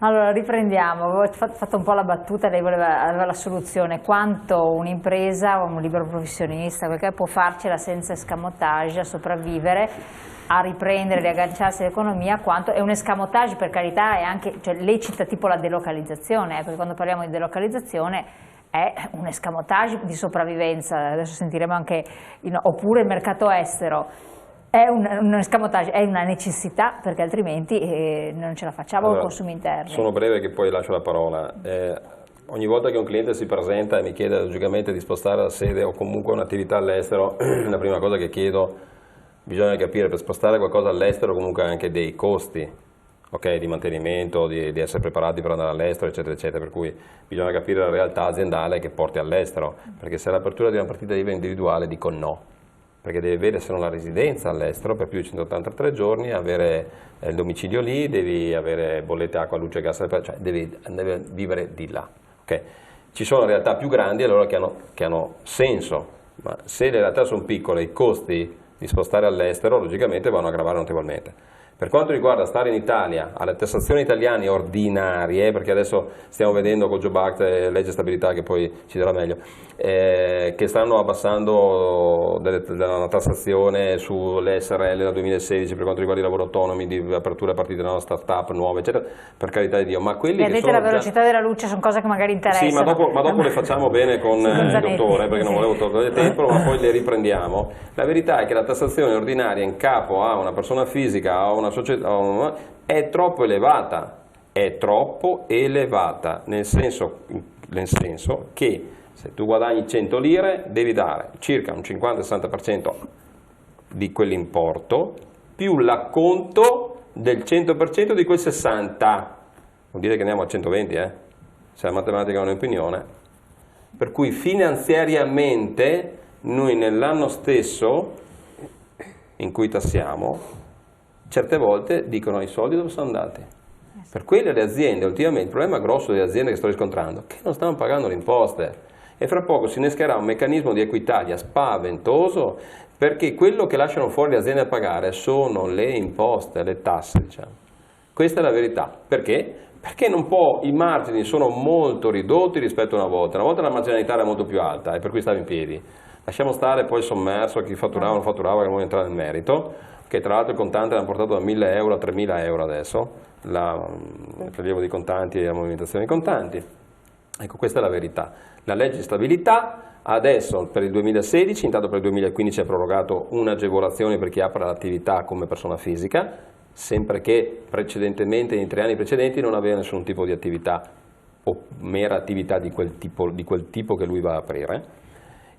Allora, riprendiamo. Avevo fatto un po' la battuta, lei aveva la soluzione. Quanto un'impresa o un libero professionista può farcela senza escamotage a sopravvivere, a riprendere, riagganciarsi all'economia, quanto è un escamotage, per carità, è anche, cioè, lei cita tipo la delocalizzazione, perché quando parliamo di delocalizzazione è un escamotage di sopravvivenza, adesso sentiremo anche, oppure il mercato estero. È un escamotage, è una necessità, perché altrimenti non ce la facciamo con i consumi interni. Sono breve che poi lascio la parola. Ogni volta che un cliente si presenta e mi chiede logicamente di spostare la sede o comunque un'attività all'estero, la prima cosa che chiedo, bisogna capire, per spostare qualcosa all'estero comunque anche dei costi, okay, di mantenimento, di essere preparati per andare all'estero, eccetera, eccetera, per cui bisogna capire la realtà aziendale che porti all'estero, perché se l'apertura di una partita IVA individuale dico no, perché devi avere se non la residenza all'estero per più di 183 giorni, avere il domicilio lì, devi avere bollette acqua, luce, gas, cioè devi vivere di là. Okay? Ci sono realtà più grandi allora che hanno senso, ma se le realtà sono piccole i costi di spostare all'estero logicamente vanno a gravare notevolmente. Per quanto riguarda stare in Italia, alle tassazioni italiane ordinarie, perché adesso stiamo vedendo col Job Act e legge stabilità che poi ci darà meglio, che stanno abbassando la tassazione sulle SRL dal 2016 per quanto riguarda i lavori autonomi, di apertura a partire da una start-up nuova, eccetera, per carità di Dio. Ma quelli che sono la velocità della luce sono cose che magari interessano. Sì, ma dopo le facciamo bene con il dottore, perché non volevo togliere tempo, ma poi le riprendiamo. La verità è che la tassazione ordinaria in capo a una persona fisica, a una società, è troppo elevata, nel senso che se tu guadagni 100 lire devi dare circa un 50-60% di quell'importo più l'acconto del 100% di quel 60, vuol dire che andiamo a 120, se la matematica è un'opinione, per cui finanziariamente noi nell'anno stesso in cui tassiamo certe volte dicono i soldi dove sono andati. Per quelle le aziende, ultimamente, il problema grosso delle aziende che sto riscontrando è che non stanno pagando le imposte e fra poco si innescherà un meccanismo di Equitalia spaventoso, perché quello che lasciano fuori le aziende a pagare sono le imposte, le tasse, diciamo. Questa è la verità. Perché? Perché i margini sono molto ridotti rispetto a una volta la marginalità era molto più alta e per cui stava in piedi. Lasciamo stare poi il sommerso, chi fatturava o non fatturava, che non vuole entrare nel merito, che tra l'altro il contante l'hanno portato da 1.000 euro a 3.000 euro adesso, il prelievo di contanti e la movimentazione dei contanti. Ecco, questa è la verità. La legge di stabilità adesso per il 2016, intanto per il 2015 ha prorogato un'agevolazione per chi apre l'attività come persona fisica, sempre che precedentemente, nei 3 anni precedenti, non aveva nessun tipo di attività o mera attività di quel tipo che lui va a aprire.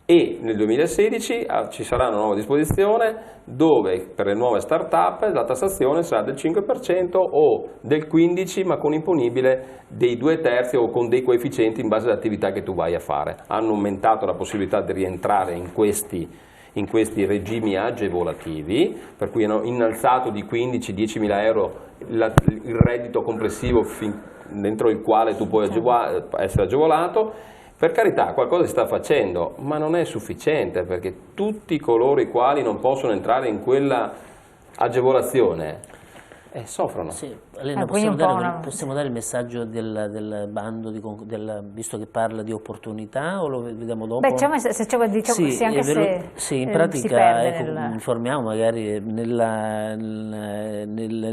E nel 2016 ci sarà una nuova disposizione dove per le nuove start-up la tassazione sarà del 5% o del 15%, ma con imponibile dei 2/3 o con dei coefficienti in base all'attività che tu vai a fare. Hanno aumentato la possibilità di rientrare in questi regimi agevolativi, per cui hanno innalzato di 15-10.000 euro il reddito complessivo dentro il quale tu puoi essere agevolato. Per carità, qualcosa si sta facendo, ma non è sufficiente, perché tutti coloro i quali non possono entrare in quella agevolazione soffrono. Sì, Elena, possiamo dare il messaggio del bando, visto che parla di opportunità, o lo vediamo dopo? Beh, sì, in pratica informiamo magari nelle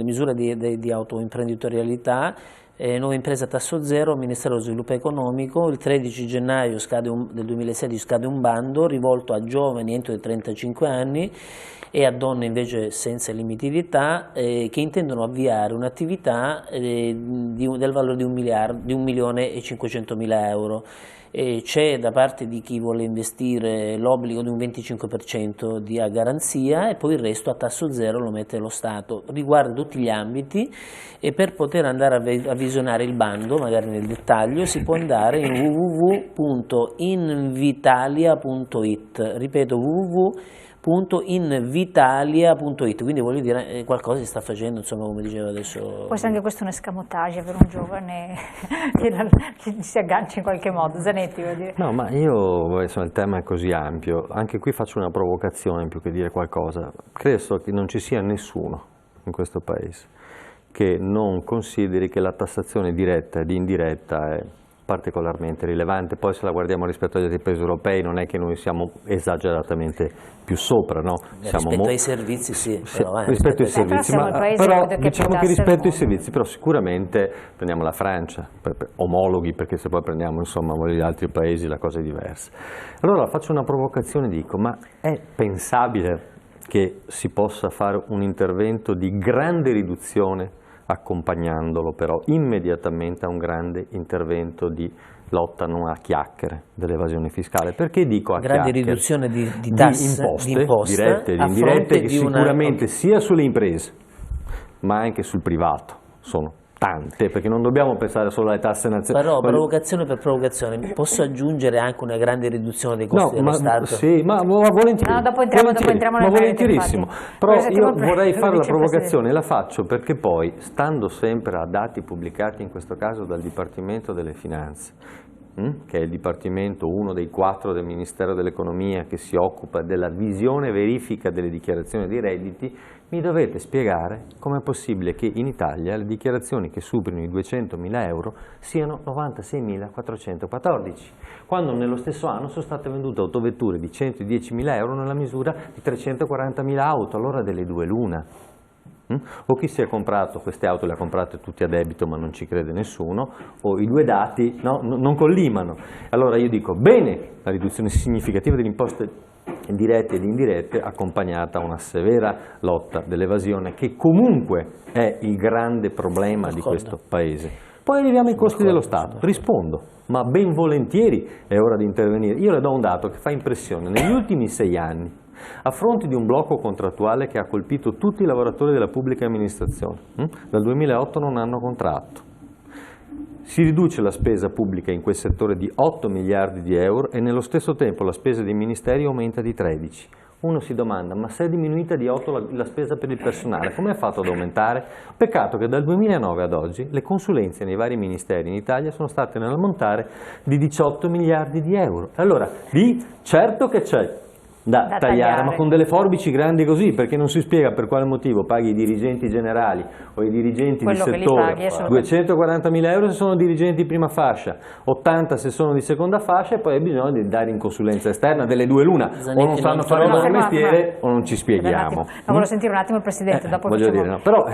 misure di autoimprenditorialità. Nuova impresa a tasso zero, Ministero dello Sviluppo Economico, il 13 gennaio del 2016 scade un bando rivolto a giovani entro i 35 anni e a donne invece senza limiti di età che intendono avviare un'attività del valore di 1.500.000 euro. C'è da parte di chi vuole investire l'obbligo di un 25% a garanzia e poi il resto a tasso zero lo mette lo Stato. Riguarda tutti gli ambiti e per poter andare a visionare il bando, magari nel dettaglio, si può andare in www.invitalia.it, ripeto www.invitalia.it, quindi voglio dire qualcosa si sta facendo, insomma, come diceva adesso. Forse anche questo è un escamotage per un giovane che si aggancia in qualche modo. Zanetti, vuol dire. No, ma io, insomma, il tema è così ampio, anche qui faccio una provocazione più che dire qualcosa. Credo che non ci sia nessuno in questo paese che non consideri che la tassazione diretta ed indiretta è particolarmente rilevante. Poi se la guardiamo rispetto agli altri paesi europei non è che noi siamo esageratamente più sopra, no? Rispetto ai servizi sì, però, rispetto ai servizi, però diciamo che rispetto ai servizi, però sicuramente prendiamo la Francia, omologhi, perché se poi prendiamo insomma gli altri paesi la cosa è diversa. Allora faccio una provocazione e dico, ma è pensabile che si possa fare un intervento di grande riduzione accompagnandolo però immediatamente a un grande intervento di lotta non a chiacchiere dell'evasione fiscale? Perché dico a grande chiacchiere? Riduzione di tasse, di imposte dirette ed indirette, che sicuramente sia sulle imprese ma anche sul privato sono tante, perché non dobbiamo pensare solo alle tasse nazionali. Però provocazione per provocazione, posso aggiungere anche una grande riduzione dei costi dello Stato? Sì, ma volentieri. No, dopo entriamo ma volentierissimo. Però io vorrei fare la provocazione e la faccio perché poi, stando sempre a dati pubblicati in questo caso dal Dipartimento delle Finanze, che è il Dipartimento, uno dei 4 del Ministero dell'Economia che si occupa della visione e verifica delle dichiarazioni dei redditi, mi dovete spiegare com'è possibile che in Italia le dichiarazioni che superino i 200.000 euro siano 96.414, quando nello stesso anno sono state vendute autovetture di 110.000 euro nella misura di 340.000 auto, allora delle due l'una. O chi si è comprato queste auto le ha comprate tutti a debito ma non ci crede nessuno, o i due dati non collimano. Allora io dico, bene la riduzione significativa delle imposte dirette ed indirette accompagnata a una severa lotta dell'evasione, che comunque è il grande problema di questo Paese. Poi arriviamo ai costi dello Stato. Rispondo, ma ben volentieri è ora di intervenire. Io le do un dato che fa impressione. Negli ultimi 6 anni, a fronte di un blocco contrattuale che ha colpito tutti i lavoratori della pubblica amministrazione, dal 2008 non hanno contratto, si riduce la spesa pubblica in quel settore di 8 miliardi di euro e nello stesso tempo la spesa dei ministeri aumenta di 13. Uno si domanda, ma se è diminuita di 8 la spesa per il personale, come ha fatto ad aumentare? Peccato che dal 2009 ad oggi le consulenze nei vari ministeri in Italia sono state nell'ammontare di 18 miliardi di euro. Allora, certo che c'è da tagliare, ma con delle forbici grandi così, perché non si spiega per quale motivo paghi i dirigenti generali o i dirigenti di settore 240.000 euro se sono dirigenti di prima fascia, 80 se sono di seconda fascia, e poi hai bisogno di dare in consulenza esterna, delle due l'una, o non sanno fare il loro mestiere o non ci spieghiamo. Ma voglio sentire un attimo il Presidente, dopo voglio dire, no. Però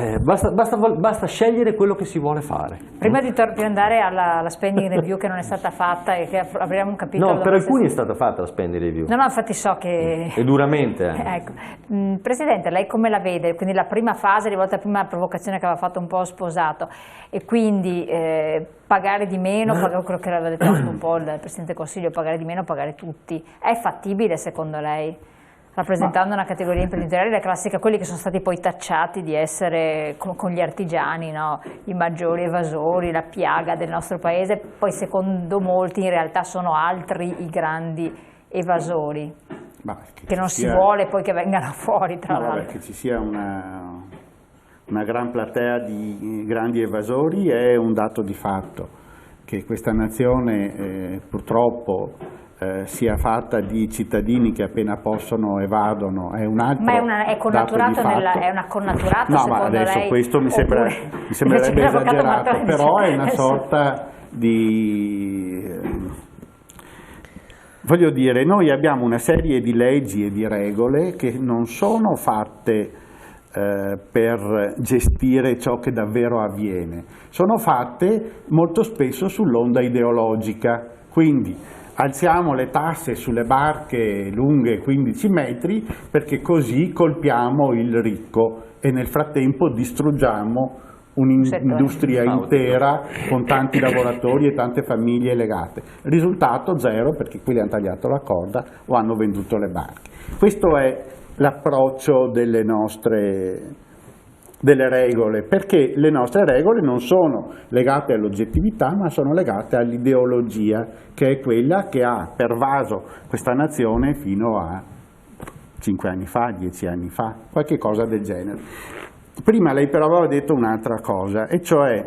basta scegliere quello che si vuole fare. Prima di andare alla spending review che non è stata fatta e che apriamo un capitolo... No, per alcuni è stata fatta la spending review. No, infatti so che... E duramente. Ecco. Presidente, lei come la vede? Quindi la prima fase, rivolta alla prima provocazione che aveva fatto un po' sposato, e quindi pagare di meno, quello che aveva detto un po' il Presidente del Consiglio, pagare di meno, pagare tutti. È fattibile secondo lei? Rappresentando una categoria imprenditoriale, la classica, quelli che sono stati poi tacciati di essere con gli artigiani, no? I maggiori evasori, la piaga del nostro paese, poi secondo molti in realtà sono altri i grandi evasori. Che non si vuole poi che vengano fuori, tra l'altro. Che ci sia una gran platea di grandi evasori è un dato di fatto. Che questa nazione purtroppo sia fatta di cittadini che appena possono evadono è un altro dato di fatto. È una connaturata, no, ma adesso lei, questo mi sembrerebbe esagerato, però è una sorta di... Voglio dire, noi abbiamo una serie di leggi e di regole che non sono fatte per gestire ciò che davvero avviene, sono fatte molto spesso sull'onda ideologica, quindi alziamo le tasse sulle barche lunghe 15 metri perché così colpiamo il ricco e nel frattempo distruggiamo un'industria intera con tanti lavoratori e tante famiglie legate. Risultato zero, perché qui le hanno tagliato la corda o hanno venduto le barche. Questo è l'approccio delle regole, perché le nostre regole non sono legate all'oggettività ma sono legate all'ideologia, che è quella che ha pervaso questa nazione fino a 5 anni fa, 10 anni fa, qualche cosa del genere. Prima lei però aveva detto un'altra cosa, e cioè,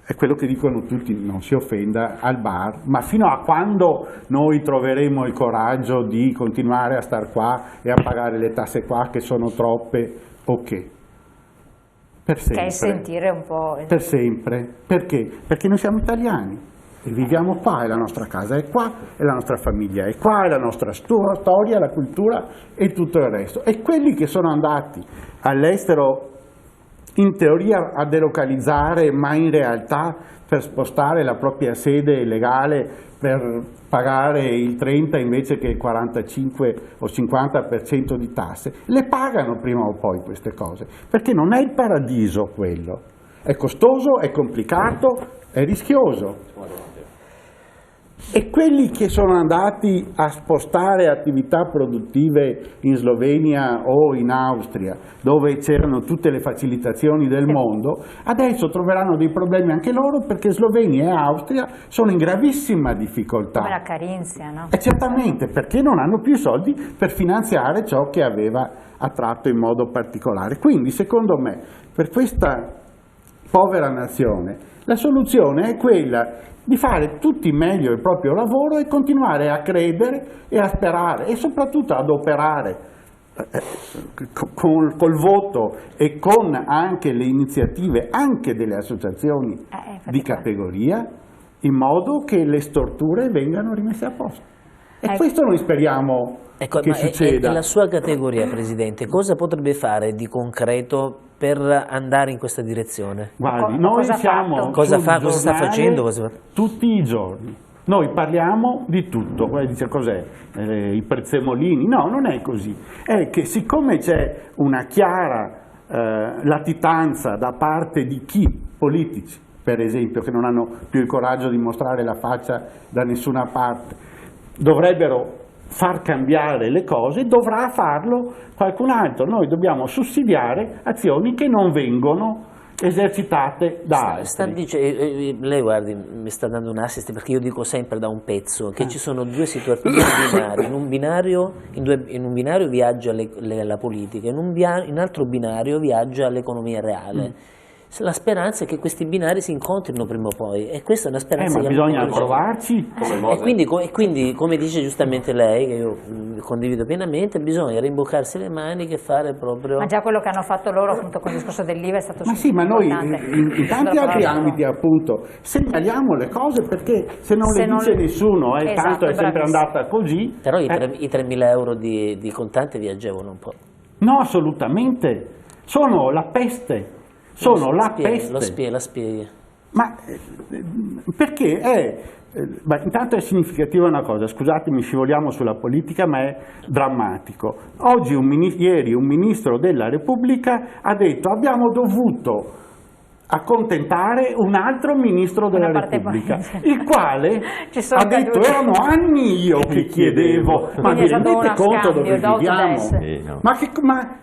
è quello che dicono tutti, non si offenda, al bar, ma fino a quando noi troveremo il coraggio di continuare a star qua e a pagare le tasse qua che sono troppe, ok. Per sempre. Che è il sentire un po'... Per sempre. Perché? Perché noi siamo italiani e viviamo qua, e la nostra casa è qua, e la nostra famiglia è qua, e la nostra storia, la cultura e tutto il resto. E quelli che sono andati all'estero in teoria a delocalizzare, ma in realtà per spostare la propria sede legale per pagare il 30 invece che il 45 o 50% di tasse, le pagano prima o poi queste cose, perché non è il paradiso quello, è costoso, è complicato, è rischioso. E quelli che sono andati a spostare attività produttive in Slovenia o in Austria, dove c'erano tutte le facilitazioni del mondo, adesso troveranno dei problemi anche loro, perché Slovenia e Austria sono in gravissima difficoltà. Come la Carinzia, no? E certamente, perché non hanno più soldi per finanziare ciò che aveva attratto in modo particolare. Quindi, secondo me, per questa povera nazione, la soluzione è quella di fare tutti meglio il proprio lavoro e continuare a credere e a sperare e soprattutto ad operare col voto e con anche le iniziative anche delle associazioni di categoria, in modo che le storture vengano rimesse a posto. E questo noi speriamo che succeda. E la sua categoria, Presidente, cosa potrebbe fare di concreto per andare in questa direzione? Guardi, noi siamo cosa sta facendo? Tutti i giorni. Noi parliamo di tutto. Guarda, dice cos'è? I prezzemolini? No, non è così. È che siccome c'è una chiara latitanza da parte di chi, politici per esempio, che non hanno più il coraggio di mostrare la faccia da nessuna parte, dovrebbero far cambiare le cose, dovrà farlo qualcun altro. Noi dobbiamo sussidiare azioni che non vengono esercitate da altri. Lei guardi, mi sta dando un assist, perché io dico sempre da un pezzo che ci sono due situazioni binarie. In un binario viaggia la politica, in un altro binario viaggia l'economia reale. La speranza è che questi binari si incontrino prima o poi, e questa è una speranza ma bisogna provarci. E quindi, come dice giustamente lei, che io condivido pienamente, bisogna rimboccarsi le maniche e fare proprio... Ma già quello che hanno fatto loro appunto con il discorso dell'IVA è stato sì, ma noi in tanti altri ambiti appunto segnaliamo le cose, perché se non le dice nessuno, tanto è sempre andata così. Però i 3.000 euro di contanti vi agevano un po'. No, assolutamente, sono la peste. Sono la peste. La spieghi. Ma perché intanto è significativa una cosa, scusatemi, scivoliamo sulla politica, ma è drammatico. Ieri un ministro della Repubblica ha detto: abbiamo dovuto accontentare un altro ministro della Repubblica, il quale ha detto: erano anni io che chiedevo, ma vi rendete conto dove viviamo? Ma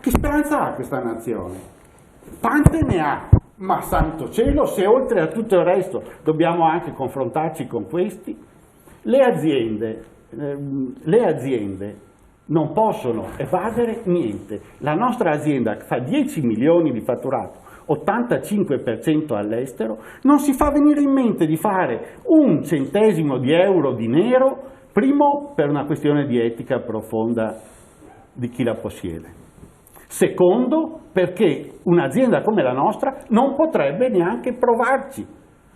che speranza ha questa nazione? Quante ne ha? Ma santo cielo, se oltre a tutto il resto dobbiamo anche confrontarci con questi, le aziende non possono evadere niente. La nostra azienda fa 10 milioni di fatturato, 85% all'estero, non si fa venire in mente di fare un centesimo di euro di nero, primo per una questione di etica profonda di chi la possiede. Secondo, perché un'azienda come la nostra non potrebbe neanche provarci,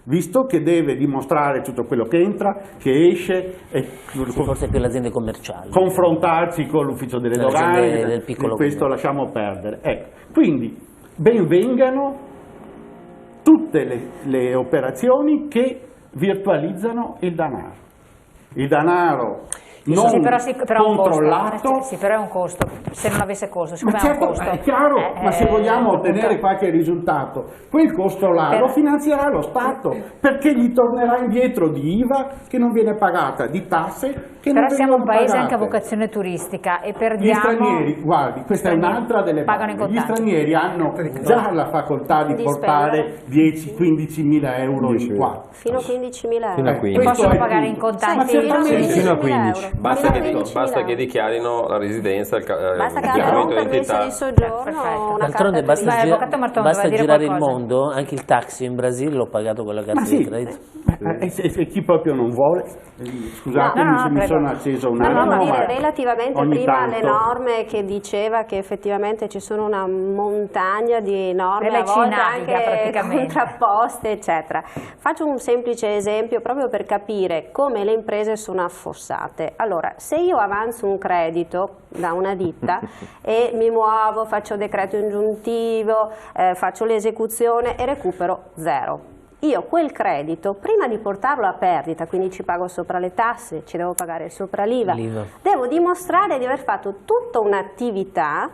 visto che deve dimostrare tutto quello che entra, che esce, e forse più le aziende commerciali, confrontarsi con l'ufficio delle dogane, del piccolo questo lasciamo perdere. Quindi ben vengano tutte le operazioni che virtualizzano il denaro. Il denaro non controllato. Sì, però è un costo, se non avesse costo, siccome ma certo, è un costo. È chiaro, ma se vogliamo ottenere qualche risultato, quel costo là lo finanzierà lo Stato, perché gli tornerà indietro di IVA che non viene pagata, di tasse che non vengono pagate. Però siamo un paese anche a vocazione turistica e perdiamo... Gli stranieri, guardi, questa è un'altra delle cose, gli stranieri hanno già la facoltà di portare 10-15 mila euro in qua. Fino a 15.000 euro. Fino a 15. Possono pagare in contanti fino a 15. Basta che dichiarino la residenza, basta che abbiano un permesso di soggiorno, una D'altronde carta basta girare il mondo, anche il taxi in Brasile l'ho pagato con la carta di credito. E chi proprio non vuole? Scusatemi se mi sono acceso un attimo. Relativamente prima alle norme che diceva che effettivamente ci sono una montagna di norme a volte anche contrapposte, eccetera. Faccio un semplice esempio proprio per capire come le imprese sono affossate. Allora, se io avanzo un credito da una ditta e mi muovo, faccio decreto ingiuntivo, faccio l'esecuzione e recupero zero. Io quel credito, prima di portarlo a perdita, quindi ci pago sopra le tasse, ci devo pagare sopra l'IVA, devo dimostrare di aver fatto tutta un'attività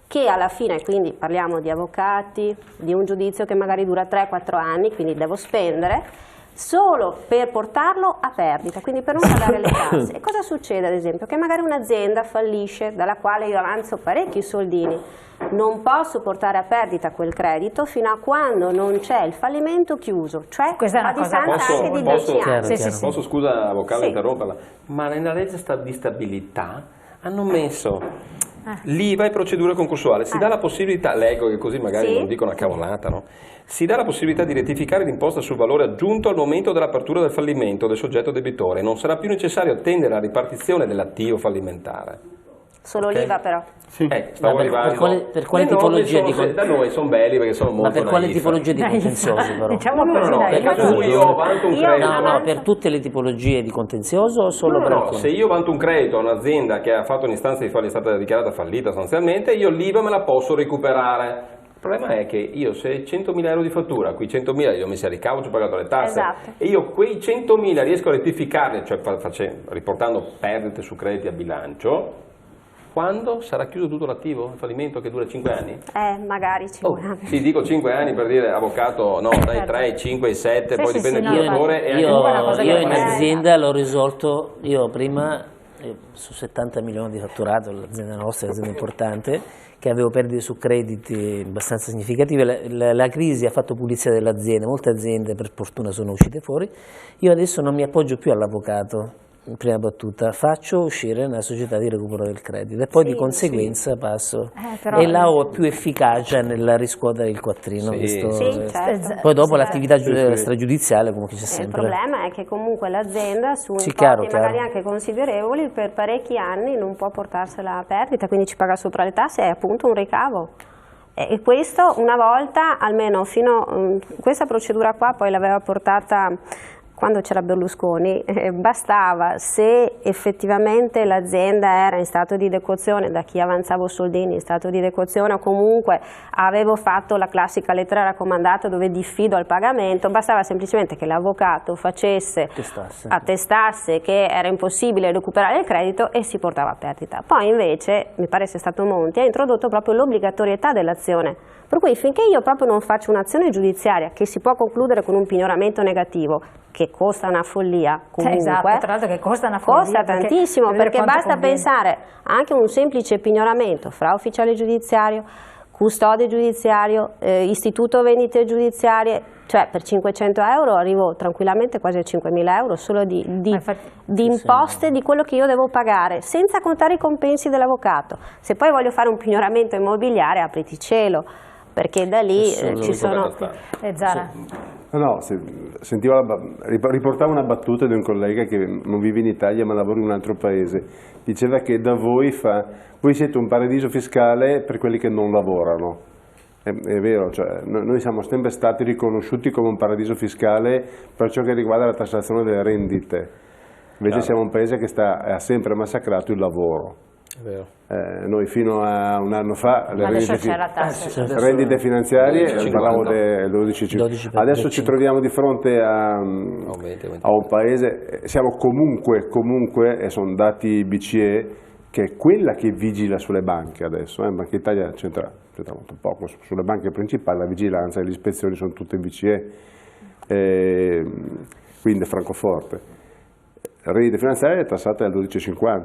che alla fine, quindi parliamo di avvocati, di un giudizio che magari dura 3-4 anni, quindi devo spendere, solo per portarlo a perdita, quindi per non pagare le tasse. E cosa succede ad esempio? Che magari un'azienda fallisce, dalla quale io avanzo parecchi soldini, non posso portare a perdita quel credito fino a quando non c'è il fallimento chiuso, cioè a distanza anche di 10 anni. Posso, scusa avvocato, interromperla, ma nella legge di stabilità hanno messo l'IVA e procedura concorsuale, si dà la possibilità, leggo che così magari non dico una cavolata, no? Si dà la possibilità di rettificare l'imposta sul valore aggiunto al momento dell'apertura del fallimento del soggetto debitore, non sarà più necessario attendere la ripartizione dell'attivo fallimentare. Solo l'IVA però. Stavo arrivando. Per quale tipologia di contenzioso? Da noi sono belli perché sono molto per quale tipologia di contenzioso però? Diciamo così, io vanto un credito. No, per tutte le tipologie di contenzioso o solo per alcune? Se io vanto un credito a un'azienda che ha fatto un'istanza di falli, è stata dichiarata fallita sostanzialmente, io l'IVA me la posso recuperare. Il problema è che io se 100.000 euro di fattura, quei 100.000 io ho messi a ricavo, ci ho pagato le tasse, e io quei 100.000 riesco a rettificarli, cioè riportando perdite su crediti a bilancio, quando sarà chiuso tutto l'attivo, il fallimento che dura 5 anni? Magari 5 anni. Sì, dico 5 anni per dire avvocato, no, dai 3, 5, 7, poi dipende dal giocatore. Io in azienda l'ho risolto, io prima, su 70 milioni di fatturato, l'azienda nostra è un'azienda importante, che avevo perdite su crediti abbastanza significative, la crisi ha fatto pulizia dell'azienda, molte aziende per fortuna sono uscite fuori, io adesso non mi appoggio più all'avvocato, in prima battuta, faccio uscire una società di recupero del credito e poi di conseguenza passo e là ho più efficacia nel riscuotere il quattrino. Certo. Poi dopo l'attività stragiudiziale comunque c'è sempre. Il problema è che comunque l'azienda su importi magari anche considerevoli per parecchi anni non può portarsela a perdita, quindi ci paga sopra le tasse, è appunto un ricavo. E questo una volta, almeno fino questa procedura qua poi l'aveva portata quando c'era Berlusconi, bastava se effettivamente l'azienda era in stato di decozione, da chi avanzavo soldini in stato di decozione o comunque avevo fatto la classica lettera raccomandata dove diffido al pagamento, bastava semplicemente che l'avvocato attestasse che era impossibile recuperare il credito e si portava a perdita. Poi invece, mi pare sia stato Monti, ha introdotto proprio l'obbligatorietà dell'azione. Per cui finché io proprio non faccio un'azione giudiziaria che si può concludere con un pignoramento negativo, che costa una follia comunque, tra l'altro che costa una follia, costa tantissimo, perché basta pensare anche un semplice pignoramento fra ufficiale giudiziario, custode giudiziario, istituto vendite giudiziarie, cioè per 500 euro arrivo tranquillamente quasi a 5.000 euro solo di imposte di quello che io devo pagare, senza contare i compensi dell'avvocato. Se poi voglio fare un pignoramento immobiliare, apriti cielo, perché da lì ci sono... Zara. No, riportavo una battuta di un collega che non vive in Italia ma lavora in un altro paese. Diceva che da voi siete un paradiso fiscale per quelli che non lavorano. È vero, cioè, noi siamo sempre stati riconosciuti come un paradiso fiscale per ciò che riguarda la tassazione delle rendite. Invece siamo un paese che ha sempre massacrato il lavoro. È vero. Noi fino a un anno fa le rendite finanziarie, parlavo del 12%. Adesso ci troviamo di fronte a un paese, siamo comunque, e sono dati BCE, che è quella che vigila sulle banche adesso, Banca Italia c'entra molto poco, sulle banche principali la vigilanza e le ispezioni sono tutte BCE, quindi è Francoforte. La rendita finanziaria è tassata al 12,50,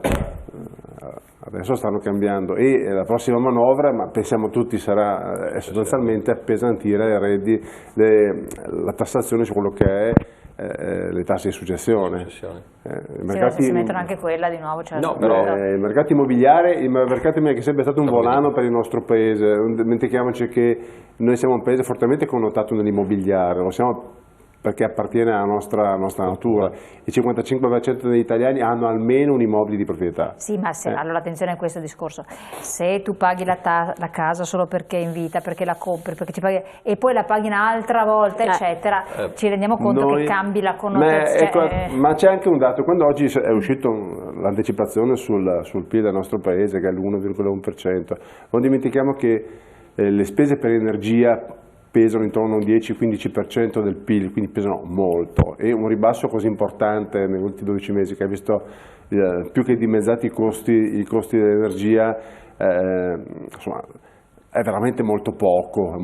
adesso stanno cambiando e la prossima manovra, ma pensiamo tutti, sarà sostanzialmente appesantire la tassazione su quello che è le tasse di successione. Si mettono anche quella di nuovo. I mercati immobiliari che è sempre stato un volano per il nostro paese, non dimentichiamoci che noi siamo un paese fortemente connotato nell'immobiliare, lo siamo perché appartiene alla nostra natura. Il 55% degli italiani hanno almeno un immobile di proprietà. Sì, ma allora attenzione a questo discorso. Se tu paghi la casa solo perché è in vita, perché la compri, perché ci paghi, e poi la paghi un'altra volta, eccetera, ci rendiamo conto che cambi la connotazione. Ma c'è anche un dato, quando oggi è uscito l'anticipazione sul PIL del nostro paese, che è l'1,1%, non dimentichiamo che le spese per energia pesano intorno a un 10-15% del PIL, quindi pesano molto, e un ribasso così importante negli ultimi 12 mesi che ha visto più che dimezzati i costi dell'energia, insomma, è veramente molto poco, e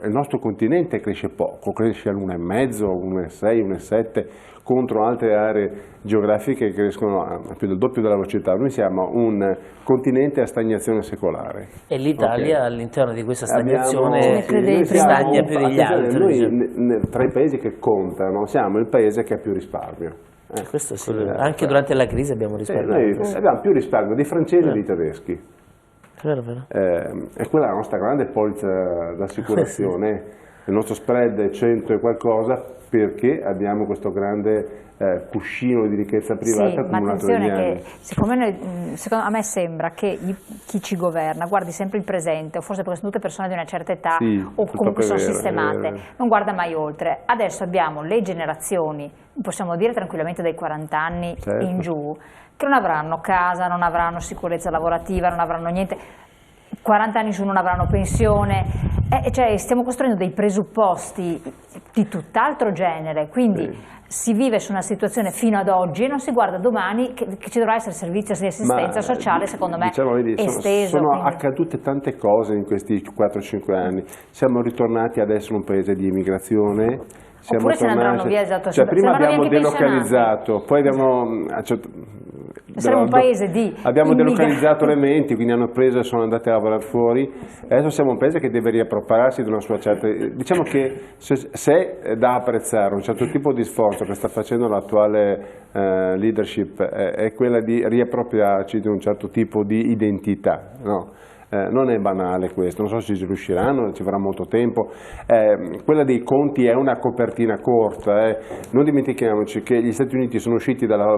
il nostro continente cresce poco, cresce all'1,5, 1,6, 1,7 contro altre aree geografiche che crescono a più del doppio della velocità. Noi siamo un continente a stagnazione secolare. E l'Italia all'interno di questa stagnazione stagna più degli altri. Noi tra i paesi che contano siamo il paese che ha più risparmio. Questo sì, anche durante la crisi abbiamo risparmiato. Noi abbiamo più risparmio dei francesi e dei tedeschi. Vero. E quella è la nostra grande polizza d'assicurazione. Il nostro spread è 100 e qualcosa perché abbiamo questo grande cuscino di ricchezza privata accumulato negli anni. Che siccome a me sembra che chi ci governa guardi sempre il presente, o forse perché sono tutte persone di una certa età o comunque sono sistemate, non guarda mai oltre. Adesso abbiamo le generazioni, possiamo dire tranquillamente dai 40 anni in giù, che non avranno casa, non avranno sicurezza lavorativa, non avranno niente, 40 anni su non avranno pensione, cioè stiamo costruendo dei presupposti di tutt'altro genere, quindi si vive su una situazione fino ad oggi e non si guarda domani che ci dovrà essere servizio di assistenza sociale, secondo me, esteso. Sono accadute tante cose in questi 4-5 anni, siamo ritornati ad essere un paese di immigrazione. Oppure se ne andranno via prima abbiamo delocalizzato, poi saremo un paese di abbiamo delocalizzato le menti, quindi hanno preso e sono andati a lavorare fuori. Adesso siamo un paese che deve riappropriarsi di una sua certa... Diciamo che se è da apprezzare un certo tipo di sforzo che sta facendo l'attuale leadership è quella di riappropriarci di un certo tipo di identità, no? Non è banale questo, non so se ci riusciranno, ci vorrà molto tempo. Quella dei conti è una copertina corta. Non dimentichiamoci che gli Stati Uniti sono usciti dalla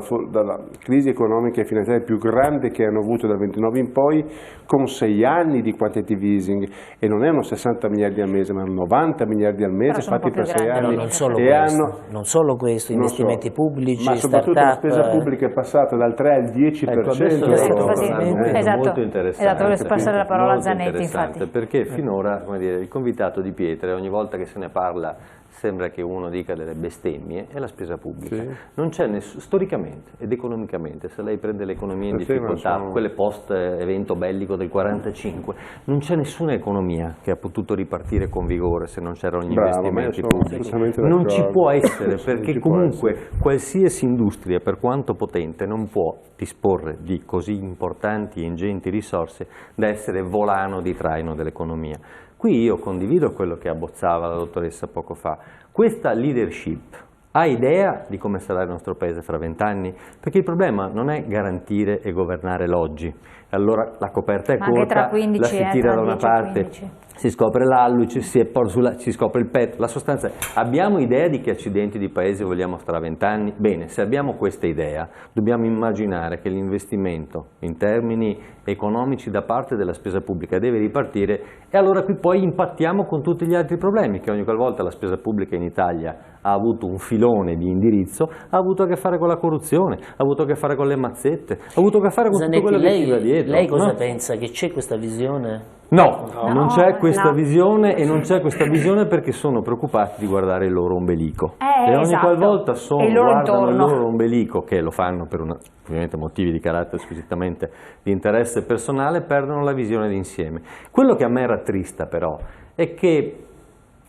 crisi economica e finanziaria più grande che hanno avuto dal 29 in poi, con 6 anni di quantitative easing, e non erano 60 miliardi al mese, ma 90 miliardi al mese fatti per 6 anni. Non solo questo, investimenti pubblici, ma soprattutto la spesa pubblica è passata dal 3 al 10%. Molto interessante. La parola Zanetti, infatti. Perché finora, come dire, il convitato di Pietre, ogni volta che se ne parla sembra che uno dica delle bestemmie, è la spesa pubblica. Non c'è storicamente ed economicamente, se lei prende l'economia in difficoltà, quelle post evento bellico del 45, non c'è nessuna economia che ha potuto ripartire con vigore se non c'erano gli investimenti pubblici. Non ci può essere, perché comunque qualsiasi industria, per quanto potente, non può disporre di così importanti e ingenti risorse da essere volano di traino dell'economia. Qui io condivido quello che abbozzava la dottoressa poco fa. Questa leadership ha idea di come sarà il nostro paese fra 20 anni? Perché il problema non è garantire e governare l'oggi. Allora la coperta è corta, la si tira da una parte, si scopre l'alluce, si scopre il petto. La sostanza è: abbiamo idea di che accidenti di paese vogliamo fra 20 anni? Bene, se abbiamo questa idea, dobbiamo immaginare che l'investimento in termini economici da parte della spesa pubblica deve ripartire, e allora qui poi impattiamo con tutti gli altri problemi che ogni qualvolta la spesa pubblica in Italia ha avuto un filone di indirizzo, ha avuto a che fare con la corruzione, ha avuto a che fare con le mazzette, ha avuto a che fare con Zanetti, tutto quello che ci va dietro. Lei cosa pensa? Che c'è questa visione? No, non c'è questa visione, e non c'è questa visione perché sono preoccupati di guardare il loro ombelico. E ogni qualvolta guardano il loro ombelico, che lo fanno per ovviamente motivi di carattere squisitamente di interesse personale, perdono la visione d'insieme. Quello che a me rattrista però è che,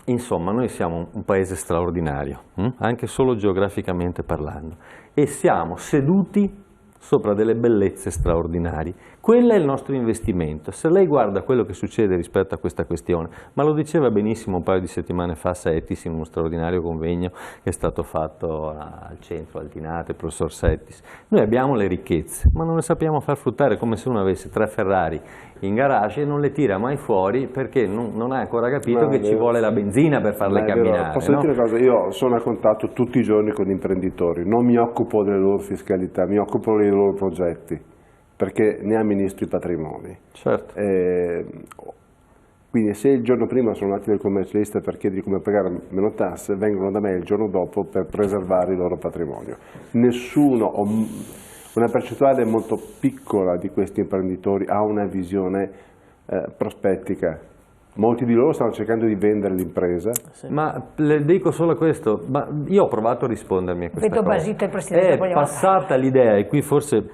insomma, noi siamo un paese straordinario, anche solo geograficamente parlando, e siamo seduti sopra delle bellezze straordinarie Quello è il nostro investimento. Se lei guarda quello che succede rispetto a questa questione, ma lo diceva benissimo un paio di settimane fa Settis in uno straordinario convegno che è stato fatto al centro Altinate, il professor Settis, noi abbiamo le ricchezze, ma non le sappiamo far fruttare, come se uno avesse 3 Ferrari in garage e non le tira mai fuori perché non ha ancora capito che ci vuole la benzina per farle camminare. Posso dire una cosa? Io sono a contatto tutti i giorni con imprenditori, non mi occupo delle loro fiscalità, mi occupo dei loro progetti, perché ne amministro i patrimoni. Certo. Quindi se il giorno prima sono andati dal commercialista per chiedergli come pagare meno tasse, vengono da me il giorno dopo per preservare il loro patrimonio. Nessuno, una percentuale molto piccola di questi imprenditori ha una visione prospettica. Molti di loro stanno cercando di vendere l'impresa. Sì. Ma le dico solo questo, io ho provato a rispondermi a questa cosa. È passata l'idea, e qui forse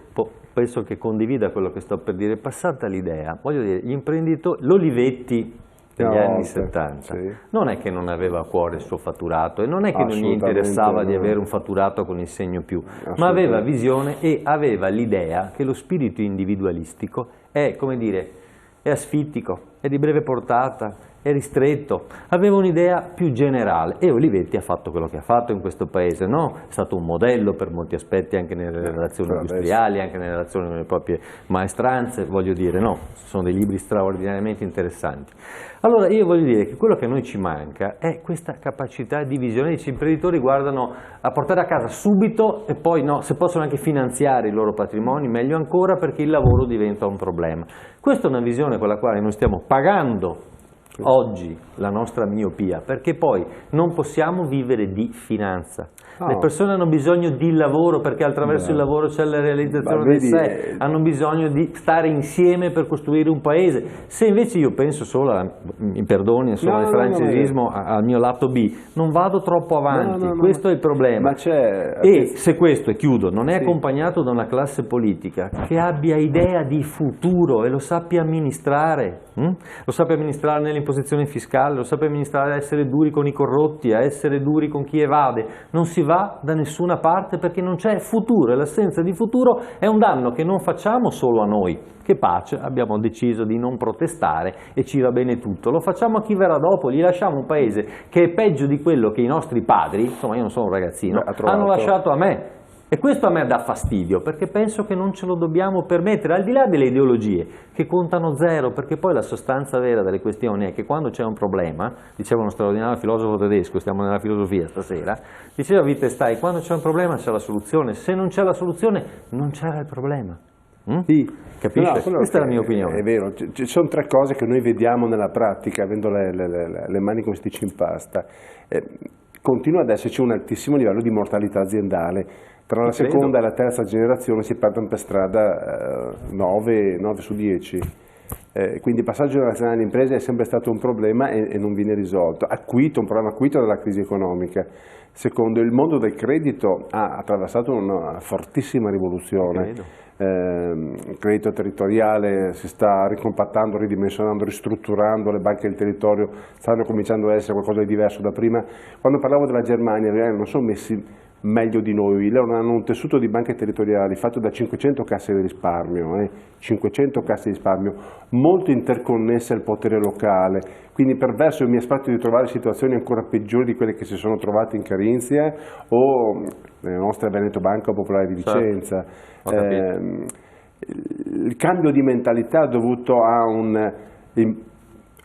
penso che condivida quello che sto per dire, è passata l'idea, voglio dire, gli imprenditori, l'Olivetti degli anni 70, sì, non è che non aveva a cuore il suo fatturato e non è che non gli interessava di avere un fatturato con il segno più, ma aveva visione e aveva l'idea che lo spirito individualistico è, come dire, è asfittico, è di breve portata, è ristretto, aveva un'idea più generale e Olivetti ha fatto quello che ha fatto in questo paese, no? È stato un modello per molti aspetti anche nelle relazioni industriali, anche nelle relazioni con le proprie maestranze, voglio dire, no? Sono dei libri straordinariamente interessanti. Allora io voglio dire che quello che a noi ci manca è questa capacità di visione. Gli imprenditori guardano a portare a casa subito e poi no, se possono anche finanziare i loro patrimoni meglio ancora, perché il lavoro diventa un problema. Questa è una visione con la quale noi stiamo pagando oggi la nostra miopia, perché poi non possiamo vivere di finanza. Le persone hanno bisogno di lavoro, perché attraverso il lavoro c'è la realizzazione del sé, hanno bisogno di stare insieme per costruire un paese. Se invece io penso solo, mi perdoni, al francesismo, al mio lato B, non vado troppo avanti, questo è il problema. E se questo, e chiudo, non è accompagnato da una classe politica che abbia idea di futuro e lo sappia amministrare, lo sappia amministrare nell'imposizione fiscale, lo sappia amministrare a essere duri con i corrotti, a essere duri con chi evade, non si va da nessuna parte perché non c'è futuro, e l'assenza di futuro è un danno che non facciamo solo a noi, che pace, abbiamo deciso di non protestare e ci va bene tutto, lo facciamo a chi verrà dopo, gli lasciamo un paese che è peggio di quello che i nostri padri, insomma io non sono un ragazzino, hanno lasciato a me. E questo a me dà fastidio, perché penso che non ce lo dobbiamo permettere, al di là delle ideologie, che contano zero, perché poi la sostanza vera delle questioni è che quando c'è un problema, diceva uno straordinario filosofo tedesco, stiamo nella filosofia stasera, diceva Wittgenstein, quando c'è un problema c'è la soluzione, se non c'è la soluzione non c'era il problema. Sì. Capisce? Questa è la mia opinione. È vero, ci sono 3 cose che noi vediamo nella pratica, avendo le mani come sticci in pasta. Continua ad esserci un altissimo livello di mortalità aziendale. Tra la seconda e la terza generazione si perdono per strada 9 su 10. Quindi il passaggio generazionale all'impresa è sempre stato un problema e non viene risolto. Un problema acuito dalla crisi economica. Secondo, il mondo del credito ha attraversato una fortissima rivoluzione. Il credito territoriale si sta ricompattando, ridimensionando, ristrutturando, le banche del territorio stanno cominciando ad essere qualcosa di diverso da prima. Quando parlavo della Germania, non sono messi meglio di noi, loro hanno un tessuto di banche territoriali fatto da 500 casse di risparmio, 500 casse di risparmio, molto interconnesse al potere locale, quindi per verso io mi aspetto di trovare situazioni ancora peggiori di quelle che si sono trovate in Carinzia o nelle nostre Veneto Banca o Popolare di Vicenza. Il cambio di mentalità dovuto a un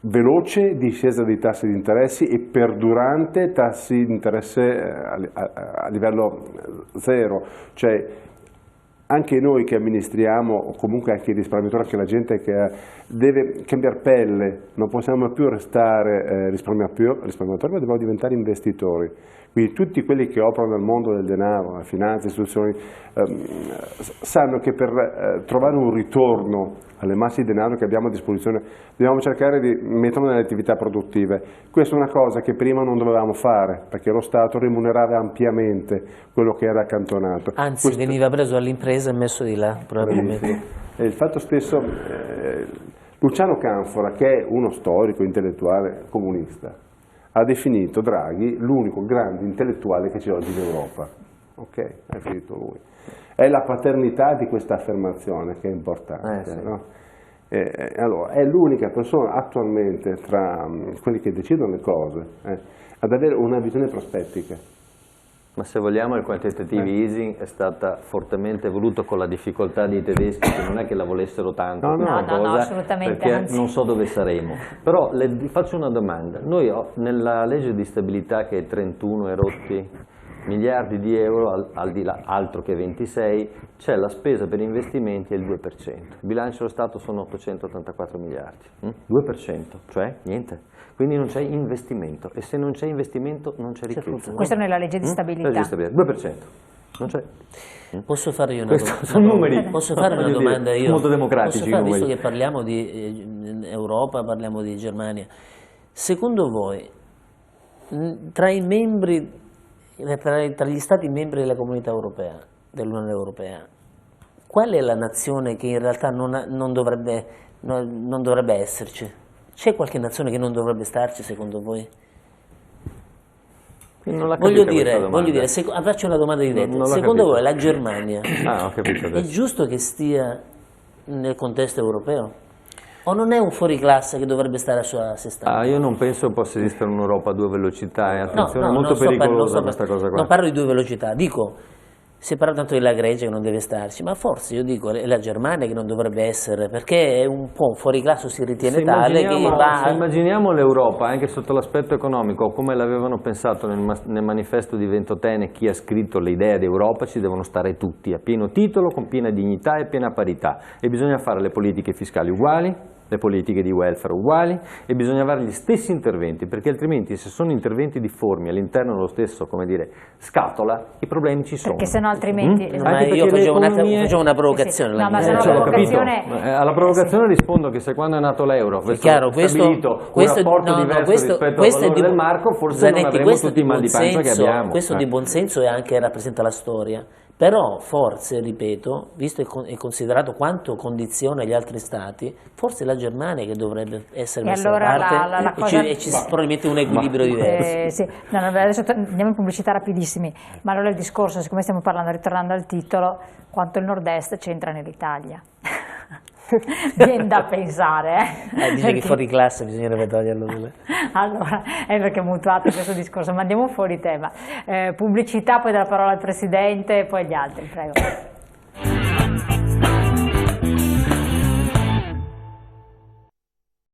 veloce discesa dei tassi di interessi e perdurante tassi di interesse a livello zero, cioè anche noi che amministriamo, o comunque anche i risparmiatori, anche la gente che deve cambiare pelle, non possiamo più restare risparmiatori, ma dobbiamo diventare investitori. Quindi tutti quelli che operano nel mondo del denaro, la finanza, istituzioni, sanno che per trovare un ritorno alle masse di denaro che abbiamo a disposizione dobbiamo cercare di metterlo nelle attività produttive. Questa è una cosa che prima non dovevamo fare, perché lo Stato remunerava ampiamente quello che era accantonato. Anzi, veniva preso all'impresa e messo di là, probabilmente. Sì. E il fatto stesso, Luciano Canfora, che è uno storico intellettuale comunista, ha definito Draghi l'unico grande intellettuale che c'è oggi in Europa. Ok, ha definito lui. È la paternità di questa affermazione che è importante. Sì. No? Allora, è l'unica persona attualmente tra quelli che decidono le cose ad avere una visione prospettica. Ma se vogliamo il quantitative easing è stata fortemente voluto con la difficoltà dei tedeschi, che non è che la volessero tanto, no, assolutamente, perché anzi. non so dove saremo. Però faccio una domanda, noi nella legge di stabilità che è 31 e rotti miliardi di euro, al di là altro che 26, c'è la spesa per investimenti è il 2%, il bilancio dello Stato sono 884 miliardi, 2%, cioè niente. Quindi non c'è investimento e se non c'è investimento non c'è ricchezza. Questo nella legge di stabilità. 2%, non c'è. Posso fare io una domanda? Sono numeri. Posso fare una domanda io? Molto democratici. Visto che parliamo di Europa, parliamo di Germania, secondo voi tra i membri, tra gli stati membri della comunità europea, dell'Unione Europea, qual è la nazione che in realtà non dovrebbe esserci? C'è qualche nazione che non dovrebbe starci secondo voi? Voglio dire, faccio una domanda diretta. Secondo voi la Germania è giusto che stia nel contesto europeo? O non è un fuoriclasse che dovrebbe stare a sé stante? Io non penso possa esistere un'Europa a due velocità, attenzione, è molto pericolosa questa cosa qua. Non parlo di due velocità, dico, si parla tanto della Grecia che non deve starci, ma forse io dico è la Germania che non dovrebbe essere, perché è un po' un fuoriclasse, si ritiene tale che va... Se immaginiamo l'Europa anche sotto l'aspetto economico, come l'avevano pensato nel manifesto di Ventotene, chi ha scritto l'idea di Europa, ci devono stare tutti, a pieno titolo, con piena dignità e piena parità, e bisogna fare le politiche fiscali uguali, le politiche di welfare uguali e bisogna avere gli stessi interventi, perché altrimenti se sono interventi difformi all'interno dello stesso, come dire, scatola, i problemi ci sono. Perché sennò altrimenti... Ma io facevo una provocazione. Sì. No, ma se no alla provocazione rispondo che se quando è nato l'euro stabilito un rapporto diverso rispetto al valore del marco, forse non avremo tutti i mal di pancia che abbiamo. Questo di buonsenso e anche rappresenta la storia. Però forse, ripeto, visto e considerato quanto condiziona gli altri stati, forse la Germania che dovrebbe essere messa da parte e ci probabilmente un equilibrio diverso. Sì. No, adesso andiamo in pubblicità rapidissimi, ma allora il discorso, siccome stiamo parlando, ritornando al titolo, quanto il nord-est c'entra nell'Italia. Viene da pensare, dice che fuori classe bisognerebbe toglierlo. Allora, è perché è mutuato questo discorso, ma andiamo fuori tema. Pubblicità, poi dà la parola al Presidente e poi agli altri, prego.